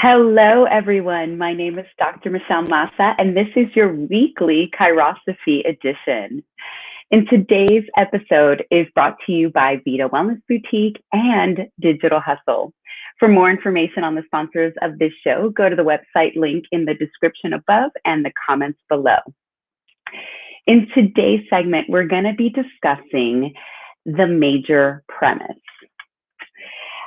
Hello, everyone. My name is Dr. Michelle Massa, and this is your weekly ChiroSophy edition. In today's episode is brought to you by Vita Wellness Boutique and Digital Hustle. For more information on the sponsors of this show, go to the website link in the description above and the comments below. In today's segment, we're going to be discussing the major premise.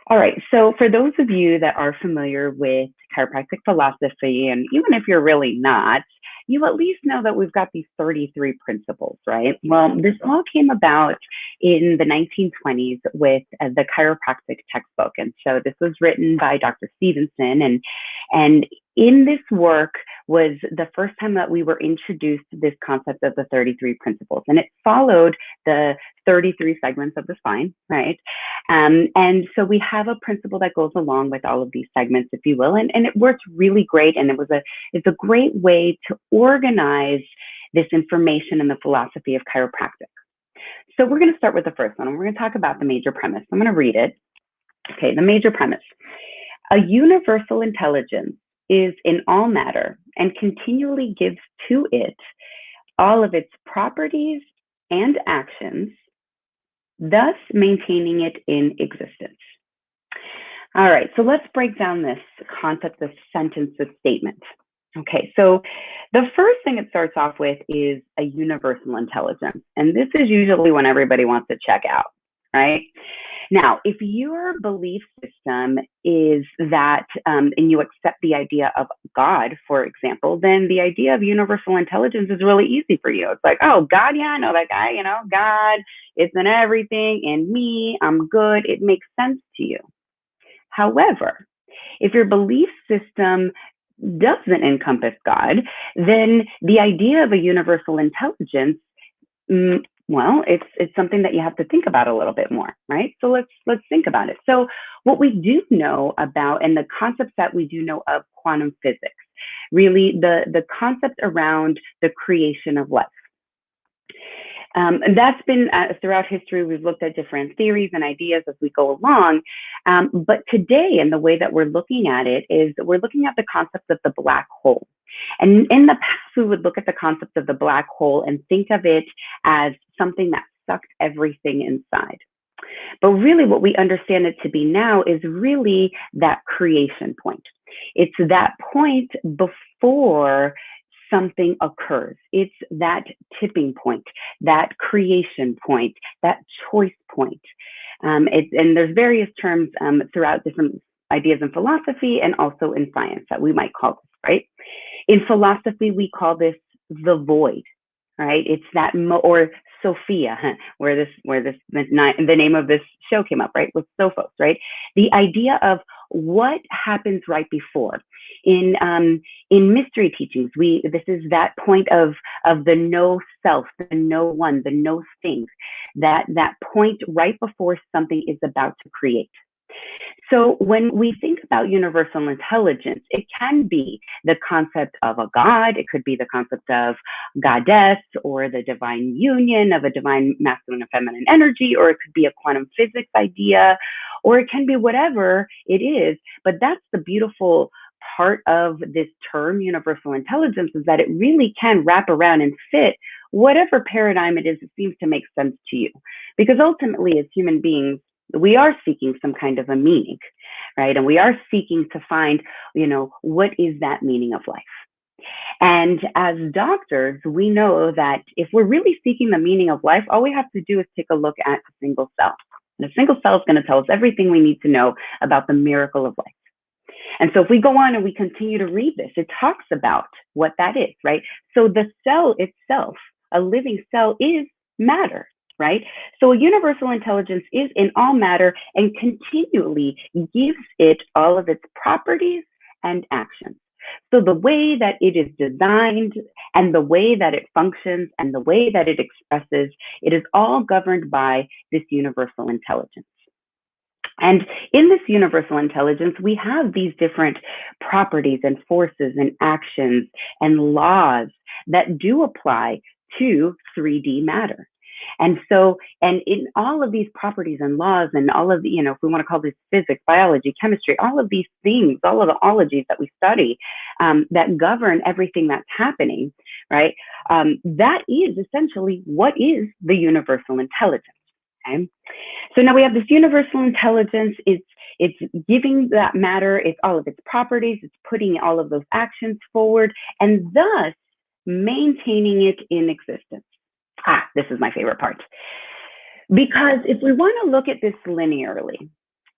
All right, so for those of you that are familiar with chiropractic philosophy, and even if you're really not, you at least know that we've got these 33 principles, right? Well, this all came about in the 1920s with the chiropractic textbook. And so this was written by Dr. Stevenson. And in this work was the first time that we were introduced to this concept of the 33 principles. And it followed the 33 segments of the spine, right? And so we have a principle that goes along with all of these segments, if you will, and it works really great. And it's a great way to organize this information in the philosophy of chiropractic. So we're going to start with the first one, and we're going to talk about the major premise. I'm going to read it. Okay, the major premise. A universal intelligence is in all matter and continually gives to it all of its properties and actions, thus maintaining it in existence. All right, so let's break down this concept, this sentence, this statement. Okay, so the first thing it starts off with is a universal intelligence. And this is usually when everybody wants to check out, right? Now, if your belief system is that, and you accept the idea of God, for example, then the idea of universal intelligence is really easy for you. It's like, oh, God, yeah, I know that guy, God, it's in everything, in me, I'm good. It makes sense to you. However, if your belief system doesn't encompass God, then the idea of a universal intelligence, well, it's something that you have to think about a little bit more, right? So let's think about it. So what we do know about, and the concepts that we do know of quantum physics, really the concept around the creation of life. And that's been throughout history. We've looked at different theories and ideas as we go along. But today, and the way that we're looking at it is we're looking at the concept of the black hole. And in the past, we would look at the concept of the black hole and think of it as something that sucked everything inside. But really what we understand it to be now is really that creation point. It's that point before something occurs. It's that tipping point, that creation point, that choice point. And there's various terms throughout different ideas in philosophy and also in science that we might call this, right? In philosophy, we call this the void, right? It's that, or Sophia, where the name of this show came up, right? With Sophos, right? The idea of what happens right before. In mystery teachings, this is that point of the no self, the no one, the no thing, that point right before something is about to create. So when we think about universal intelligence, it can be the concept of a God, it could be the concept of goddess, or the divine union of a divine masculine and feminine energy, or it could be a quantum physics idea, or it can be whatever it is. But that's the beautiful part of this term, universal intelligence, is that it really can wrap around and fit whatever paradigm it is that seems to make sense to you. Because ultimately, as human beings, we are seeking some kind of a meaning, right? And we are seeking to find, what is that meaning of life? And as doctors, we know that if we're really seeking the meaning of life, all we have to do is take a look at a single cell. And a single cell is going to tell us everything we need to know about the miracle of life. And so if we go on and we continue to read this, it talks about what that is, right? So the cell itself, a living cell, is matter, right? So a universal intelligence is in all matter and continually gives it all of its properties and actions. So the way that it is designed and the way that it functions and the way that it expresses, it is all governed by this universal intelligence. And in this universal intelligence, we have these different properties and forces and actions and laws that do apply to 3D matter. And so, and in all of these properties and laws and all of the, if we want to call this physics, biology, chemistry, all of these things, all of the ologies that we study that govern everything that's happening, right? That is essentially what is the universal intelligence. Okay? So now we have this universal intelligence. It's giving that matter, it's all of its properties, it's putting all of those actions forward, and thus maintaining it in existence. This is my favorite part. Because if we want to look at this linearly,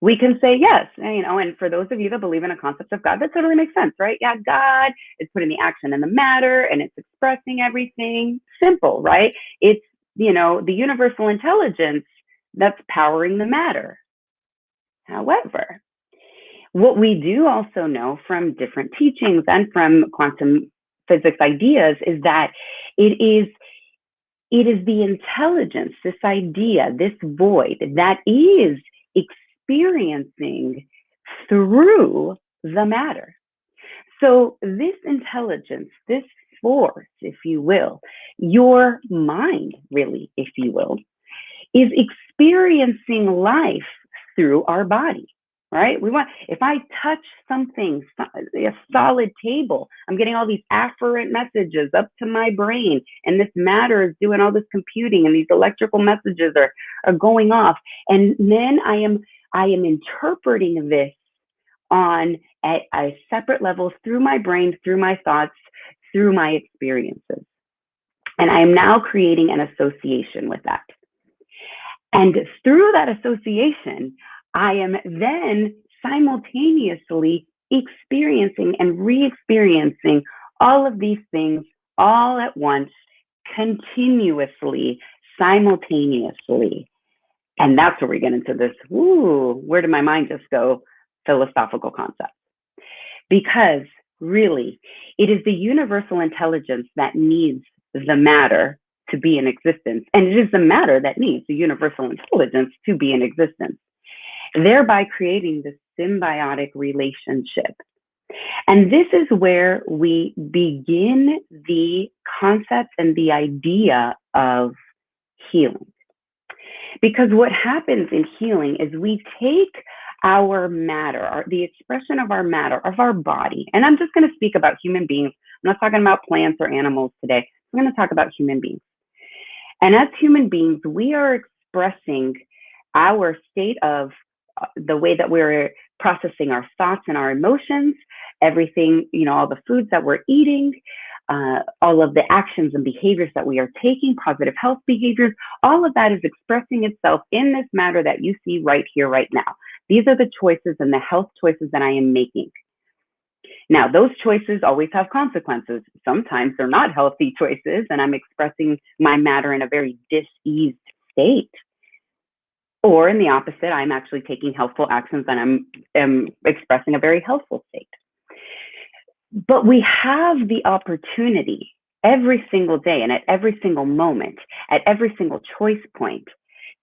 we can say yes, and for those of you that believe in a concept of God, that totally makes sense, right? Yeah, God is putting the action in the matter and it's expressing everything. Simple, right? It's, the universal intelligence that's powering the matter. However, what we do also know from different teachings and from quantum physics ideas is that it is the intelligence, this idea, this void that is experiencing through the matter. So this intelligence, this force, if you will, your mind, really, if you will, is experiencing life through our body, right? If I touch something, a solid table, I'm getting all these afferent messages up to my brain, and this matter is doing all this computing, and these electrical messages are going off. And then I am interpreting this on a separate level through my brain, through my thoughts, through my experiences. And I am now creating an association with that. And through that association, I am then simultaneously experiencing and re-experiencing all of these things all at once, continuously, simultaneously. And that's where we get into this, where did my mind just go, philosophical concept. Because really, it is the universal intelligence that needs the matter to be in existence. And it is the matter that needs the universal intelligence to be in existence, thereby creating this symbiotic relationship. And this is where we begin the concept and the idea of healing. Because what happens in healing is we take our matter, the expression of our matter, of our body, and I'm just going to speak about human beings. I'm not talking about plants or animals today. I'm going to talk about human beings. And as human beings, we are expressing our state of the way that we're processing our thoughts and our emotions, everything, all the foods that we're eating, all of the actions and behaviors that we are taking, positive health behaviors, all of that is expressing itself in this matter that you see right here, right now. These are the choices and the health choices that I am making. Now, those choices always have consequences. Sometimes they're not healthy choices, and I'm expressing my matter in a very diseased state. Or in the opposite, I'm actually taking healthful actions and I'm expressing a very healthful state. But we have the opportunity every single day and at every single moment, at every single choice point,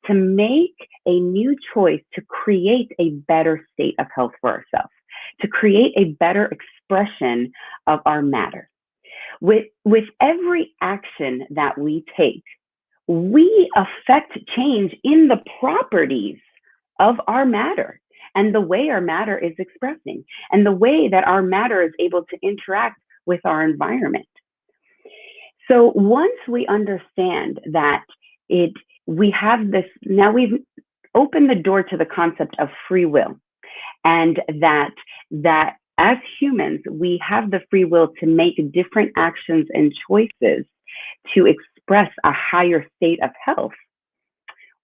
to make a new choice to create a better state of health for ourselves, to create a better expression of our matter. With every action that we take, we affect change in the properties of our matter and the way our matter is expressing and the way that our matter is able to interact with our environment. So once we understand that we have this, now we've opened the door to the concept of free will, and that as humans, we have the free will to make different actions and choices to express a higher state of health.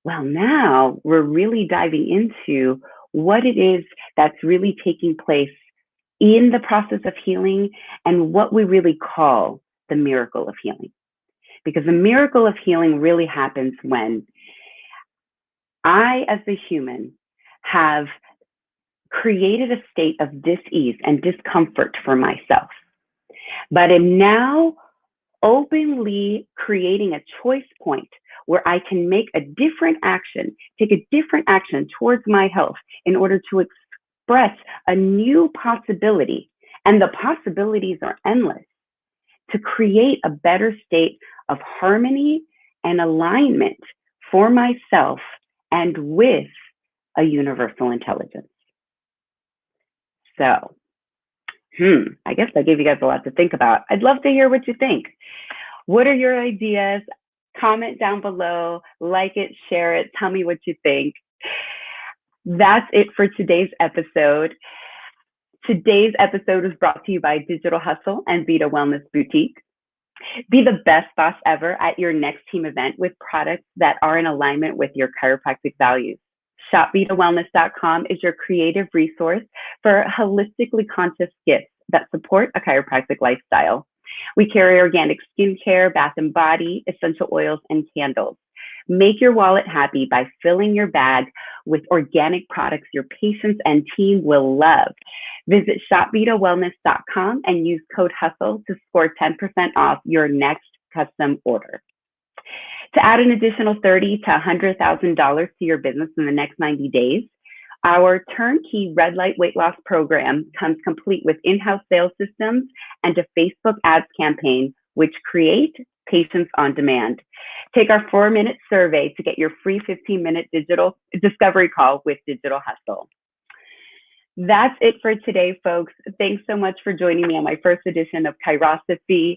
Well, now we're really diving into what it is that's really taking place in the process of healing and what we really call the miracle of healing. Because the miracle of healing really happens when I, as a human, have created a state of dis-ease and discomfort for myself, but am now openly creating a choice point where I can make a different action, take a different action towards my health in order to express a new possibility. And the possibilities are endless, to create a better state of harmony and alignment for myself and with a universal intelligence. So, I guess I gave you guys a lot to think about. I'd love to hear what you think. What are your ideas? Comment down below, like it, share it, tell me what you think. That's it for today's episode. Today's episode was brought to you by Digital Hustle and Vita Wellness Boutique. Be the best boss ever at your next team event with products that are in alignment with your chiropractic values. ShopVitaWellness.com is your creative resource for holistically conscious gifts that support a chiropractic lifestyle. We carry organic skincare, bath and body, essential oils, and candles. Make your wallet happy by filling your bag with organic products your patients and team will love. Visit ShopVitaWellness.com and use code HUSTLE to score 10% off your next custom order. To add an additional $30,000 to $100,000 to your business in the next 90 days, our turnkey red light weight loss program comes complete with in-house sales systems and a Facebook ads campaign, which create patients on demand. Take our 4-minute survey to get your free 15-minute digital discovery call with Digital Hustle. That's it for today, folks. Thanks so much for joining me on my first edition of ChiroSophy.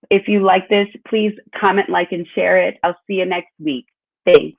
If you like this, please comment, like, and share it. I'll see you next week. Thanks.